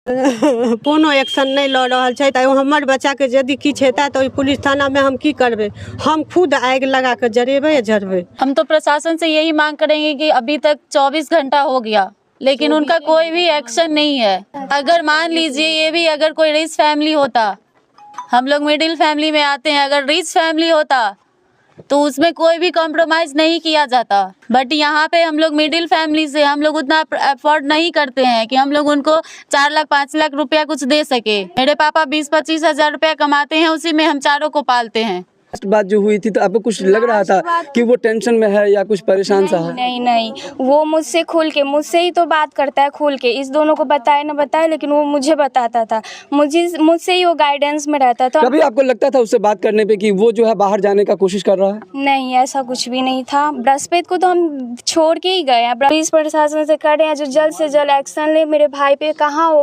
कोनो एक्शन नहीं लऽ रहल छै तऽ हमर बच्चा के यदि किछ हेतै तऽ पुलिस थाना में हम की करबै? हम खुद आग लगा के जरेबै जरबै। हम तो प्रशासन से यही मांग करेंगे कि अभी तक 24 घंटा हो गया लेकिन उनका कोई भी एक्शन नहीं है। अगर मान लीजिए ये भी अगर कोई रिच फैमिली होता, हम लोग मिडिल फैमिली में आते हैं, अगर रिच फैमिली होता तो उसमें कोई भी कॉम्प्रोमाइज नहीं किया जाता। बट यहाँ पे हम लोग मिडिल फैमिली से हम लोग उतना अफोर्ड नहीं करते हैं कि हम लोग उनको 4 लाख 5 लाख रुपया कुछ दे सके। मेरे पापा 20-25 हजार रुपया कमाते हैं, उसी में हम चारों को पालते हैं। बात जो हुई थी तो आपको कुछ लग रहा था कि वो टेंशन में है या कुछ परेशान सा है? नहीं, वो मुझसे मुझसे ही तो बात करता है खुल के। इस दोनों को बताए न बताए लेकिन वो मुझे बताता था, मुझसे ही वो गाइडेंस में रहता था। कभी आपको लगता था उससे बात करने पे कि वो जो है बाहर जाने का कोशिश कर रहा है? नहीं, ऐसा कुछ भी नहीं था। बृहस्पति को तो हम छोड़ के ही गए हैं। पुलिस प्रशासन से कर रहे हैं जो जल्द से जल्द एक्शन ले, मेरे भाई पे कहाँ